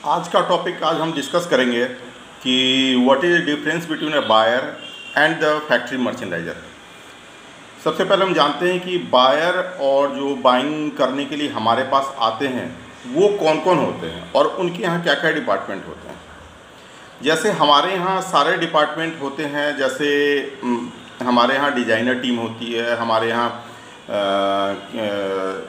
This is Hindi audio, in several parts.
आज का टॉपिक आज हम डिस्कस करेंगे कि what is the difference between a buyer and the factory merchandiser. सबसे पहले हम जानते हैं कि बायर और जो बाइंग करने के लिए हमारे पास आते हैं वो कौन कौन होते हैं और उनके यहाँ क्या क्या डिपार्टमेंट होते हैं। जैसे हमारे यहाँ सारे डिपार्टमेंट होते हैं, जैसे हमारे यहाँ डिज़ाइनर टीम होती है, हमारे यहाँ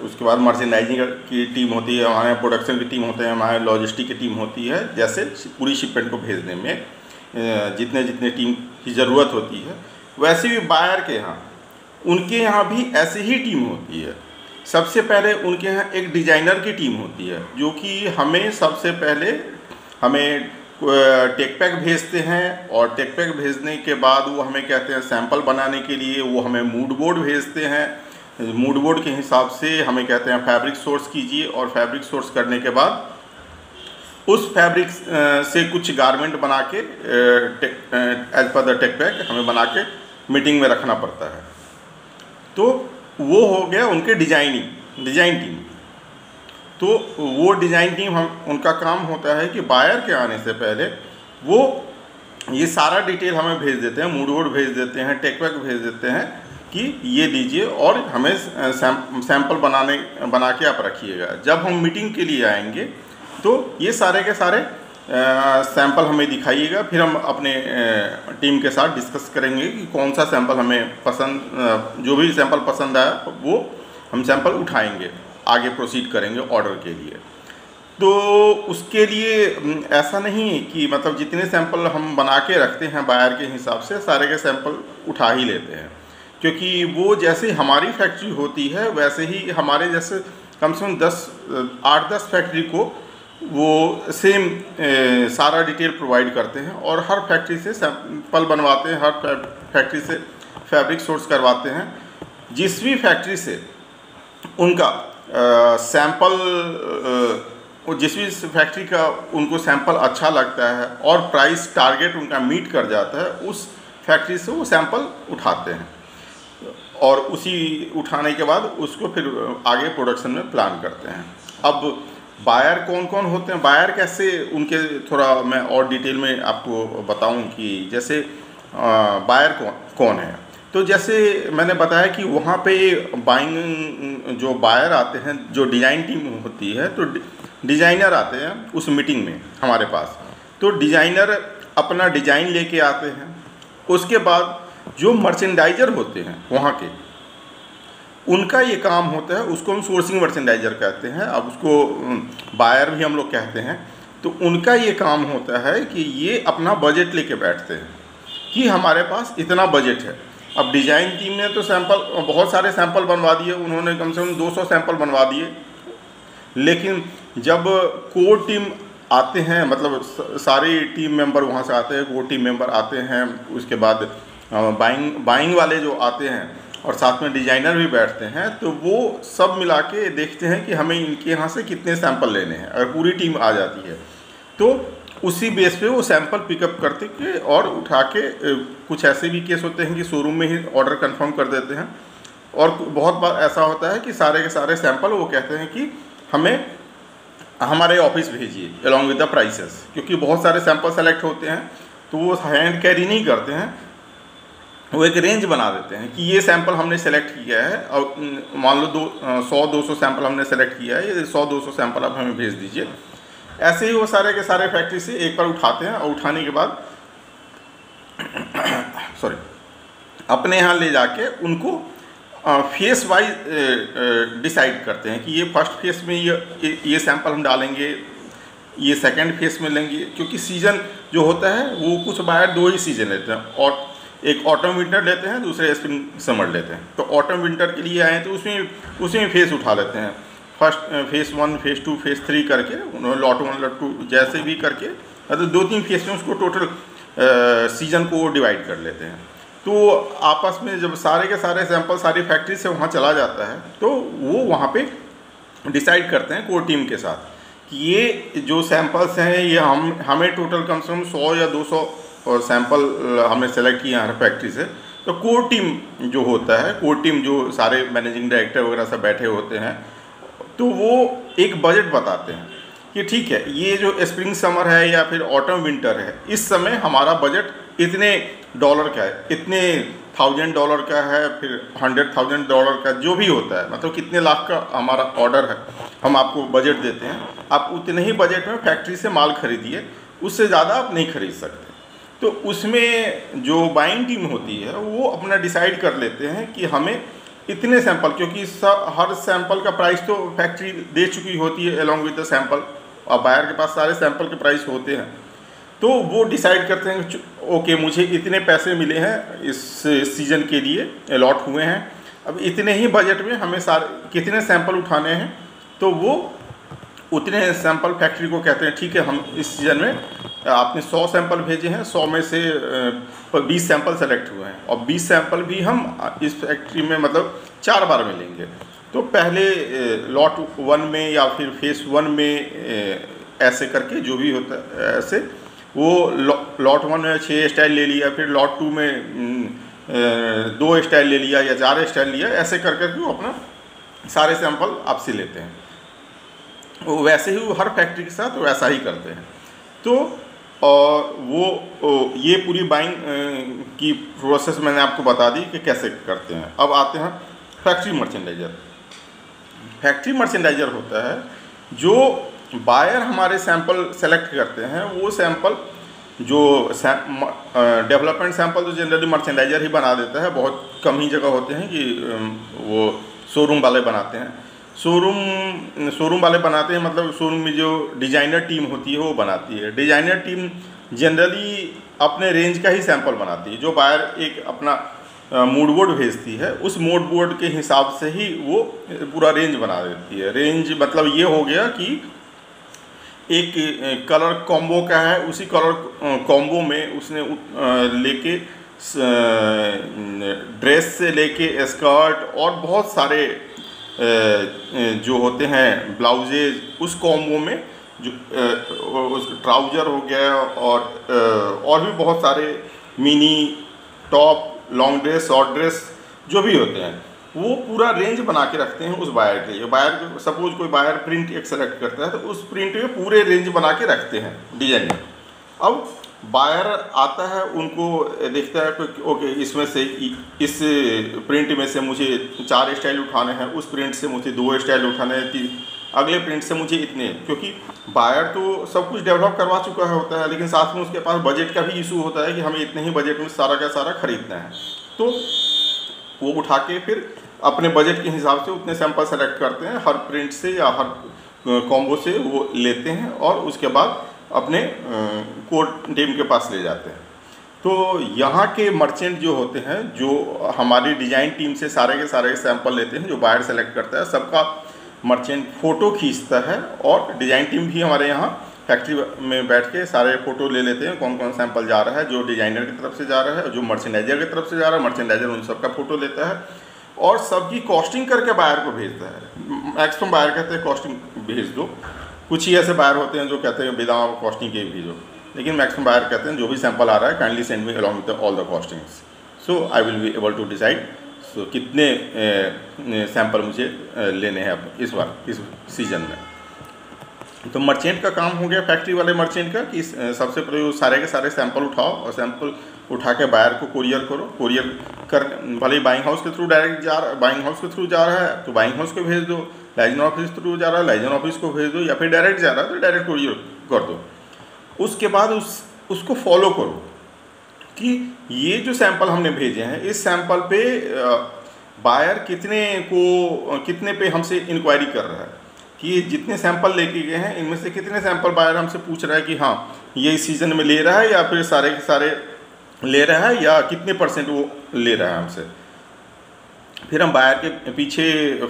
उसके बाद मर्चेंडाइजिंग की टीम होती है, हमारे यहाँ प्रोडक्शन की टीम होते हैं, हमारे लॉजिस्टिक की टीम होती है। जैसे पूरी शिपमेंट को भेजने में जितने जितने टीम की ज़रूरत होती है, वैसे भी बायर के यहाँ उनके यहाँ भी ऐसी ही टीम होती है। सबसे पहले उनके यहाँ एक डिज़ाइनर की टीम होती है जो कि हमें सबसे पहले हमें टेक पैक भेजते हैं, और टेक पैक भेजने के बाद वो हमें कहते हैं सैंपल बनाने के लिए वो हमें मूड बोर्ड भेजते हैं। मूड बोर्ड के हिसाब से हमें कहते हैं फैब्रिक सोर्स कीजिए, और फैब्रिक सोर्स करने के बाद उस फैब्रिक से कुछ गारमेंट बना के as per the take pack हमें बना के मीटिंग में रखना पड़ता है। तो वो हो गया उनके डिज़ाइन टीम। तो वो डिज़ाइन टीम उनका काम होता है कि बायर के आने से पहले वो ये सारा डिटेल हमें भेज देते हैं, मूड बोर्ड भेज देते हैं, टेक पैक भेज देते हैं कि ये दीजिए और हमें सैंपल बना के आप रखिएगा। जब हम मीटिंग के लिए आएंगे तो ये सारे के सारे सैंपल हमें दिखाइएगा, फिर हम अपने टीम के साथ डिस्कस करेंगे कि कौन सा सैंपल हमें पसंद, जो भी सैंपल पसंद आया वो हम सैंपल उठाएंगे, आगे प्रोसीड करेंगे ऑर्डर के लिए। तो उसके लिए ऐसा नहीं है कि मतलब जितने सैंपल हम बना के रखते हैं बायर के हिसाब से सारे के सैंपल उठा ही लेते हैं, क्योंकि वो जैसे हमारी फैक्ट्री होती है वैसे ही हमारे जैसे कम से कम 8-10 फैक्ट्री को वो सेम सारा डिटेल प्रोवाइड करते हैं, और हर फैक्ट्री से सैंपल बनवाते हैं, हर फैक्ट्री से फैब्रिक सोर्स करवाते हैं। जिस भी फैक्ट्री से उनका सैंपल जिस भी फैक्ट्री का उनको सैंपल अच्छा लगता है और प्राइस टारगेट उनका मीट कर जाता है, उस फैक्ट्री से वो सैंपल उठाते हैं, और उसी उठाने के बाद उसको फिर आगे प्रोडक्शन में प्लान करते हैं। अब बायर कौन कौन होते हैं, बायर कैसे, उनके थोड़ा मैं और डिटेल में आपको बताऊं कि जैसे बायर कौन है। तो जैसे मैंने बताया कि वहाँ पे बाइंग जो बायर आते हैं, जो डिज़ाइन टीम होती है, तो डिज़ाइनर आते हैं उस मीटिंग में हमारे पास। तो डिज़ाइनर अपना डिज़ाइन लेके आते हैं। उसके बाद जो मर्चेंडाइजर होते हैं वहाँ के, उनका ये काम होता है, उसको हम सोर्सिंग मर्चेंडाइजर कहते हैं, अब उसको बायर भी हम लोग कहते हैं। तो उनका ये काम होता है कि ये अपना बजट लेके बैठते हैं कि हमारे पास इतना बजट है। अब डिज़ाइन टीम ने तो बहुत सारे सैंपल बनवा दिए, उन्होंने कम से कम 200 सैंपल बनवा दिए। लेकिन जब कोर टीम आते हैं, मतलब सारे टीम मेंबर वहाँ से आते हैं, कोर टीम मेंबर आते हैं, उसके बाद बाइंग वाले जो आते हैं और साथ में डिज़ाइनर भी बैठते हैं, तो वो सब मिला के देखते हैं कि हमें इनके यहाँ से कितने सैंपल लेने हैं। अगर पूरी टीम आ जाती है तो उसी बेस पे वो सैंपल पिकअप करते के और उठा के, कुछ ऐसे भी केस होते हैं कि शोरूम में ही ऑर्डर कंफर्म कर देते हैं, और बहुत बार ऐसा होता है कि सारे के सारे सैंपल वो कहते हैं कि हमें हमारे ऑफिस भेजिए अलॉन्ग विद द प्राइसेस, क्योंकि बहुत सारे सैंपल सेलेक्ट होते हैं तो वो हैंड कैरी नहीं करते हैं, वो एक रेंज बना देते हैं कि ये सैंपल हमने सेलेक्ट किया है, और मान लो 100-200 सैंपल हमने सेलेक्ट किया है, ये 100-200 सैंपल आप हमें भेज दीजिए। ऐसे ही वो सारे के सारे फैक्ट्री से एक बार उठाते हैं, और उठाने के बाद अपने यहाँ ले जाके उनको फेस वाइज डिसाइड करते हैं कि ये फर्स्ट फेस में ये सैंपल हम डालेंगे, ये सेकंड फेस में लेंगे। क्योंकि सीज़न जो होता है वो कुछ बायर 2 ही सीज़न लेते हैं, और एक ऑटम विंटर लेते हैं, दूसरे स्प्रिंग समर लेते हैं। तो ऑटम विंटर के लिए आए तो उसमें फेस उठा लेते हैं, फर्स्ट फेस 1, फेस 2, फेस 3 करके, उन्होंने लॉट 1 लॉट 2 जैसे भी करके, मतलब 2-3 फेस में उसको टोटल सीज़न को डिवाइड कर लेते हैं। तो आपस में जब सारे के सारे सैंपल सारी फैक्ट्री से वहाँ चला जाता है, तो वो वहाँ पे डिसाइड करते हैं कोर टीम के साथ कि ये जो सैंपल्स हैं ये हमें टोटल कम से कम 100 या 200 सैंपल हमने सेलेक्ट किए हर फैक्ट्री से। तो कोर टीम जो होता है, कोर टीम जो सारे मैनेजिंग डायरेक्टर वगैरह सब बैठे होते हैं, तो वो एक बजट बताते हैं कि ठीक है ये जो स्प्रिंग समर है या फिर ऑटम विंटर है, इस समय हमारा बजट इतने डॉलर का है, इतने $1000 का है, फिर $100,000 का जो भी होता है, मतलब कितने लाख का हमारा ऑर्डर है, हम आपको बजट देते हैं, आप उतने ही बजट में फैक्ट्री से माल खरीदिए, उससे ज़्यादा आप नहीं खरीद सकते। तो उसमें जो बाइंग टीम होती है वो अपना डिसाइड कर लेते हैं कि हमें इतने सैंपल, क्योंकि हर सैंपल का प्राइस तो फैक्ट्री दे चुकी होती है अलॉन्ग विद द सैंपल, और बायर के पास सारे सैंपल के प्राइस होते हैं, तो वो डिसाइड करते हैं कि ओके मुझे इतने पैसे मिले हैं इस सीज़न के लिए अलॉट हुए हैं, अब इतने ही बजट में हमें सारे कितने सैंपल उठाने हैं, तो वो उतने सैंपल फैक्ट्री को कहते हैं ठीक है हम इस सीज़न में आपने 100 सैंपल भेजे हैं, 100 में से 20 सैंपल सेलेक्ट हुए हैं, और 20 सैंपल भी हम इस फैक्ट्री में मतलब 4 बार में लेंगे। तो पहले लॉट 1 में या फिर फेस 1 में ऐसे करके जो भी होता है ऐसे, वो लॉट 1 में 6 स्टाइल ले लिया, फिर लॉट 2 में 2 स्टाइल ले लिया या 4 स्टाइल लिया, ऐसे कर करके वो अपना सारे सैंपल आपसे लेते हैं। वैसे ही वो हर फैक्ट्री के साथ वैसा ही करते हैं। तो और वो ये पूरी बाइंग की प्रोसेस मैंने आपको बता दी कि कैसे करते हैं। अब आते हैं फैक्ट्री मर्चेंडाइजर। फैक्ट्री मर्चेंडाइजर होता है जो बायर हमारे सैंपल सेलेक्ट करते हैं, वो सैंपल जो डेवलपमेंट सैंपल तो जनरली मर्चेंडाइजर ही बना देता है, बहुत कम ही जगह होते हैं कि वो शोरूम वाले बनाते हैं। शोरूम वाले बनाते हैं, मतलब शोरूम में जो डिजाइनर टीम होती है वो बनाती है। डिजाइनर टीम जनरली अपने रेंज का ही सैंपल बनाती है, जो बायर एक अपना मूड बोर्ड भेजती है, उस मूड बोर्ड के हिसाब से ही वो पूरा रेंज बना देती है। रेंज मतलब ये हो गया कि एक कलर कॉम्बो का है, उसी कलर कॉम्बो में उसने लेके ड्रेस से लेके स्कर्ट और बहुत सारे जो होते हैं ब्लाउजेज, उस कॉम्बो में जो उस ट्राउज़र हो गया और भी बहुत सारे mini top, long dress, short dress जो भी होते हैं, वो पूरा रेंज बना के रखते हैं उस बायर के लिए। बायर सपोज कोई बायर प्रिंट एक सेलेक्ट करता है तो उस प्रिंट में पूरे रेंज बना के रखते हैं डिजाइनर। अब बायर आता है, उनको देखता है कि ओके इसमें से इस प्रिंट में से मुझे 4 स्टाइल उठाने हैं, उस प्रिंट से मुझे 2 स्टाइल उठाने हैं, अगले प्रिंट से मुझे इतने, क्योंकि बायर तो सब कुछ डेवलप करवा चुका है होता है, लेकिन साथ में उसके पास बजट का भी इशू होता है कि हमें इतने ही बजट में सारा का सारा खरीदना है। तो वो उठा के फिर अपने बजट के हिसाब से उतने सैंपल सेलेक्ट करते हैं, हर प्रिंट से या हर कॉम्बो से वो लेते हैं और उसके बाद अपने कोर टीम के पास ले जाते हैं। तो यहाँ के मर्चेंट जो होते हैं, जो हमारी डिज़ाइन टीम से सारे के सारे सैंपल लेते हैं, जो बायर सेलेक्ट करता है, सबका मर्चेंट फ़ोटो खींचता है, और डिज़ाइन टीम भी हमारे यहाँ फैक्ट्री में बैठ के सारे फ़ोटो ले लेते हैं, कौन कौन सैंपल जा रहा है, जो डिज़ाइनर की तरफ से जा रहा है, जो मर्चेंडाइजर की तरफ से जा रहा है, मर्चेंडाइजर उन सबका फ़ोटो लेता है और सबकी कॉस्टिंग करके बायर को भेजता है। मैक्सिमम बायर कहते हैं कॉस्टिंग भेज दो, कुछ ही ऐसे बायर होते हैं जो कहते हैं बिना कॉस्टिंग के भेजो, लेकिन मैक्सिमम बायर कहते हैं जो भी सैंपल आ रहा है kindly send me along with all the costings, so I will be able to decide so कितने सैंपल मुझे लेने हैं इस बार इस सीज़न में। तो मर्चेंट का काम हो गया, फैक्ट्री वाले मर्चेंट का, कि सबसे पहले सारे के सारे सैंपल उठाओ और सैंपल उठा के बायर को कोरियर करो। कोरियर कर भले ही बाइंग हाउस के थ्रू डायरेक्ट बाइंग हाउस के थ्रू जा रहा है तो बाइंग हाउस को भेज दो, लाइजन ऑफिस थ्रू जा रहा है लाइजन ऑफिस को भेज दो, या फिर डायरेक्ट जा रहा है तो डायरेक्ट कोरियर कर दो। उसके बाद उसको फॉलो करो कि ये जो सैंपल हमने भेजे हैं, इस सैंपल पे बायर कितने पे हमसे इंक्वायरी कर रहा है, कि जितने सैंपल लेके गए हैं इनमें से कितने सैंपल बायर हमसे पूछ रहा है कि हाँ ये इस सीज़न में ले रहा है, या फिर सारे के सारे ले रहा है, या कितने % वो ले रहा है हमसे। फिर हम बायर के पीछे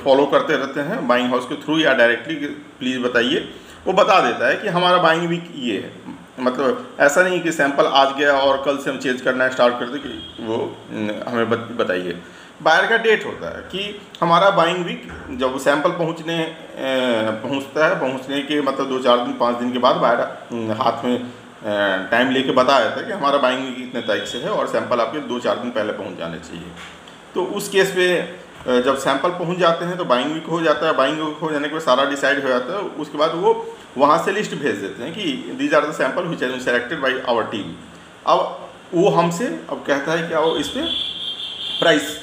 फॉलो करते रहते हैं बाइंग हाउस के थ्रू या डायरेक्टली, प्लीज़ बताइए। वो बता देता है कि हमारा बाइंग वीक ये है, मतलब ऐसा नहीं कि सैंपल आज गया और कल से हम चेंज करना स्टार्ट कर दें, कि वो हमें बताइए। बायर का डेट होता है कि हमारा बाइंग वीक जब सैंपल पहुंचता है, पहुंचने के मतलब 2-4 दिन 5 दिन के बाद बायर हाथ में टाइम लेके बता देता है कि हमारा बाइंग वीक इतने तारीख से है और सैंपल आपके 2-4 दिन पहले पहुंच जाने चाहिए। तो उस केस पे जब सैंपल पहुंच जाते हैं तो बाइंग वीक हो जाता है, बाइंग वीक हो जाने के बाद सारा डिसाइड हो जाता है। उसके बाद वो वहाँ से लिस्ट भेज देते हैं कि these are the sample which has been selected by our team. अब वो हमसे अब कहता है कि आओ इस पर प्राइस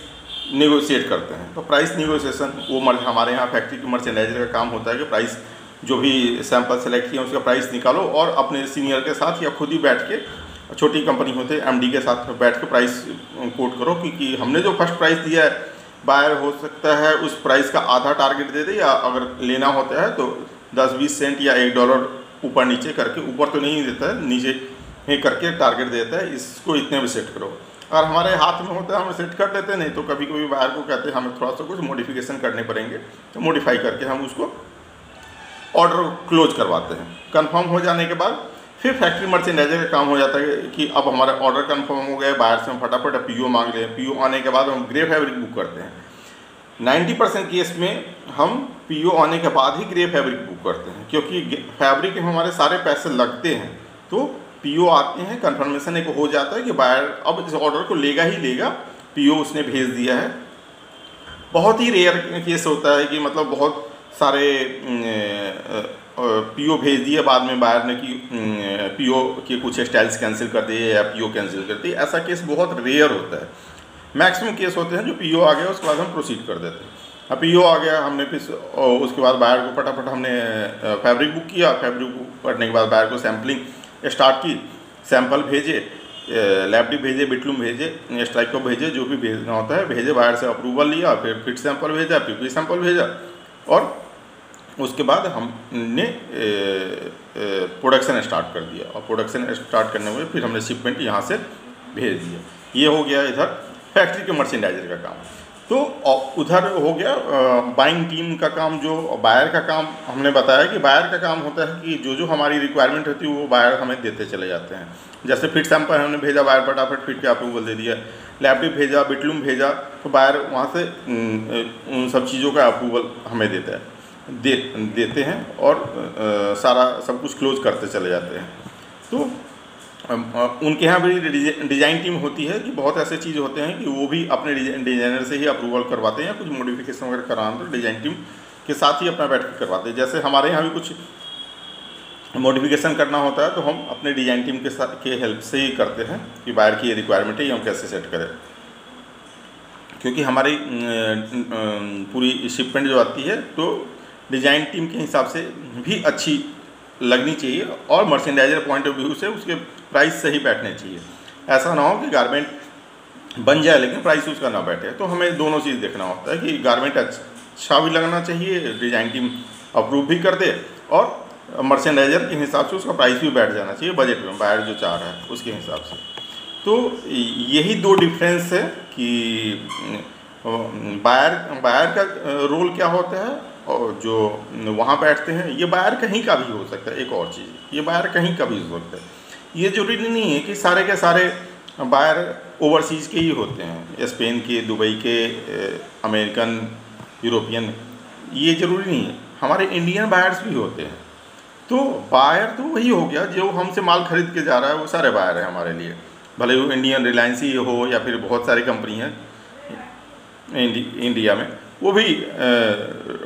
नेगोशिएट करते हैं। तो प्राइस नेगोशिएशन वो हमारे यहाँ फैक्ट्री के मर्चेंडाइजर का काम होता है कि प्राइस जो भी सैंपल सेलेक्ट किया उसका प्राइस निकालो और अपने सीनियर के साथ या खुद ही बैठ के, छोटी कंपनी होते हैं, एमडी के साथ बैठ के प्राइस कोट करो, क्योंकि हमने जो फर्स्ट प्राइस दिया है बायर हो सकता है उस प्राइस का आधा टारगेट दे दे, या अगर लेना होता है तो 10-20 सेंट या $1 ऊपर नीचे करके, ऊपर तो नहीं देता है, नीचे ही करके टारगेट देता है, इसको इतने में सेट करो। अगर हमारे हाथ में होता है हम सेट कर लेते हैं, नहीं तो कभी कभी बायर को कहते हैं हमें थोड़ा सा कुछ मॉडिफिकेशन करने पड़ेंगे, तो मॉडिफाई करके हम उसको ऑर्डर क्लोज करवाते हैं। कंफर्म हो जाने के बाद फिर फैक्ट्री मर्चेंडाइजर का काम हो जाता है कि अब हमारा ऑर्डर कंफर्म हो गया, बायर से हम फटाफट पीओ मांग लें। पीओ आने के बाद हम ग्रे फैब्रिक बुक करते हैं। 90% केस में हम पीओ आने के बाद ही ग्रे फैब्रिक बुक करते हैं, क्योंकि फैब्रिक में हमारे सारे पैसे लगते हैं। तो पीओ आते हैं, कंफर्मेशन एक हो जाता है कि बायर अब इस ऑर्डर को लेगा ही लेगा, पीओ उसने भेज दिया है। बहुत ही रेयर केस होता है कि मतलब बहुत सारे पीओ भेज दिए बाद में बायर ने कि पीओ के कुछ स्टाइल्स कैंसिल कर दिए या पीओ कैंसिल कर दिए, ऐसा केस बहुत रेयर होता है। मैक्सिमम केस होते हैं जो पीओ आ गया उसके बाद हम प्रोसीड कर देते हैं। अब पीओ आ गया, हमने फिर उसके बाद बायर को फटाफट हमने फैब्रिक बुक किया। फैब्रिक बुक करने के बाद बायर को सैम्पलिंग स्टार्ट की, सैंपल भेजे, लैब डिप भेजे, बिटलूम भेजे, स्ट्राइको भेजे, जो भी भेजना होता है भेजे, बायर से अप्रूवल लिया, फिर फिट सैंपल भेजा, पीपी सैंपल भेजा, और उसके बाद हमने प्रोडक्शन स्टार्ट कर दिया। और प्रोडक्शन स्टार्ट करने में फिर हमने शिपमेंट यहाँ से भेज दिया। ये हो गया इधर फैक्ट्री के मर्चेंडाइजर का काम। तो उधर हो गया बाइंग टीम का काम। जो बायर का काम हमने बताया कि बायर का काम होता है कि जो जो हमारी रिक्वायरमेंट होती है वो बायर हमें देते चले जाते हैं। जैसे फिट सैंपल हमने भेजा, बायर फटाफट फिट के अप्रूवल दे दिया। लैब डिप भेजा, बिटलूम भेजा, तो बायर वहाँ से उन सब चीज़ों का अप्रूवल हमें देते हैं और सारा सब कुछ क्लोज करते चले जाते हैं। तो उनके यहाँ भी डिज़ाइन टीम होती है कि बहुत ऐसे चीज़ होते हैं कि वो भी अपने डिज़ाइनर से ही अप्रूवल करवाते हैं, या कुछ मॉडिफिकेशन वगैरह कराना तो डिज़ाइन टीम के साथ ही अपना बैठ कर करवाते हैं। जैसे हमारे यहाँ भी कुछ मॉडिफिकेशन करना होता है तो हम अपने डिज़ाइन टीम के साथ के हेल्प से ही करते हैं कि बायर की ये रिक्वायरमेंट है, ये हम कैसे सेट करें। क्योंकि हमारी पूरी शिपमेंट जो आती है तो डिज़ाइन टीम के हिसाब से भी अच्छी लगनी चाहिए, और मर्चेंडाइजर पॉइंट ऑफ व्यू से उसके प्राइस सही बैठने चाहिए। ऐसा ना हो कि गारमेंट बन जाए लेकिन प्राइस उसका ना बैठे। तो हमें दोनों चीज़ देखना होता है कि गारमेंट अच्छा भी लगना चाहिए, डिज़ाइन टीम अप्रूव भी कर दे, और मर्चेंडाइजर के हिसाब से उसका प्राइस भी बैठ जाना चाहिए बजट में, बायर जो चाह रहा है उसके हिसाब से। तो यही दो डिफरेंस है कि बायर का रोल क्या होता है और जो वहाँ बैठते हैं। ये बायर कहीं का भी हो सकता है। एक और चीज़, ये बायर कहीं का भी हो सकता है। ये जरूरी नहीं है कि सारे के सारे बायर ओवरसीज़ के ही होते हैं, स्पेन के, दुबई के, अमेरिकन, यूरोपियन, ये ज़रूरी नहीं है। हमारे इंडियन बायर्स भी होते हैं। तो बायर तो वही हो गया जो हमसे माल खरीद के जा रहा है, वो सारे बायर हैं हमारे लिए। भले वो इंडियन रिलायंस ही हो या फिर बहुत सारी कंपनी हैं इंडिया में, वो भी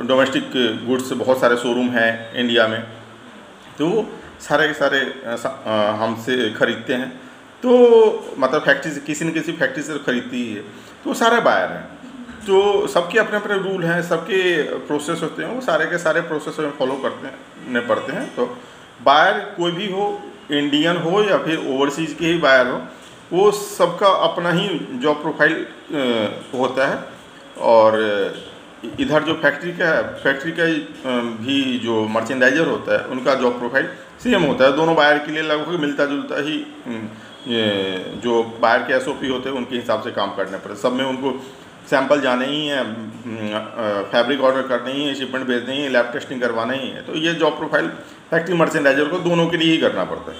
डोमेस्टिक गुड्स बहुत सारे शोरूम हैं इंडिया में, तो वो सारे के सारे हमसे ख़रीदते हैं। तो मतलब फैक्ट्री से, किसी न किसी फैक्ट्री से खरीदती ही है, तो सारे बायर हैं। तो सबके अपने अपने रूल हैं, सबके प्रोसेस होते हैं, वो सारे के सारे प्रोसेस में फॉलो करने पड़ते हैं। तो बायर कोई भी हो, इंडियन हो या फिर ओवरसीज़ के ही बायर हो, वो सबका अपना ही जॉब प्रोफाइल होता है। और इधर जो फैक्ट्री का भी जो मर्चेंडाइजर होता है उनका जॉब प्रोफाइल सेम होता है। दोनों बायर के लिए लगभग मिलता जुलता ही जो बायर के एसओपी होते हैं उनके हिसाब से काम करने पड़ते। सब में उनको सैंपल जाने ही है, फैब्रिक ऑर्डर करने ही है, शिपमेंट भेजने ही है, लैब टेस्टिंग करवाना ही है। तो ये जॉब प्रोफाइल फैक्ट्री मर्चेंडाइजर को दोनों के लिए ही करना पड़ता है।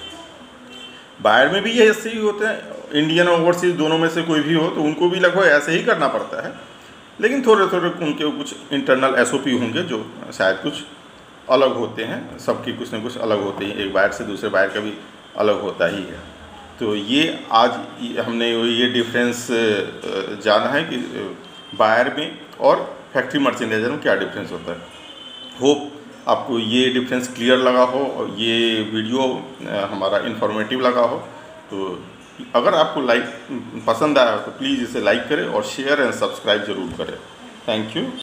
बायर में भी ये ऐसे ही होते हैं, इंडियन और ओवरसीज दोनों में से कोई भी हो तो उनको भी लगभग ऐसे ही करना पड़ता है। लेकिन थोड़े थोड़े उनके कुछ इंटरनल एसओपी होंगे जो शायद कुछ अलग होते हैं। सबकी कुछ न कुछ अलग होते हैं, एक बायर से दूसरे बायर का भी अलग होता ही है। तो ये आज हमने ये डिफरेंस जाना है कि बायर में और फैक्ट्री मर्चेंडाइजर में क्या डिफरेंस होता है। होप आपको ये डिफरेंस क्लियर लगा हो और ये वीडियो हमारा इन्फॉर्मेटिव लगा हो, तो अगर आपको पसंद आया तो प्लीज़ इसे लाइक करें और शेयर एंड सब्सक्राइब ज़रूर करें। Thank you.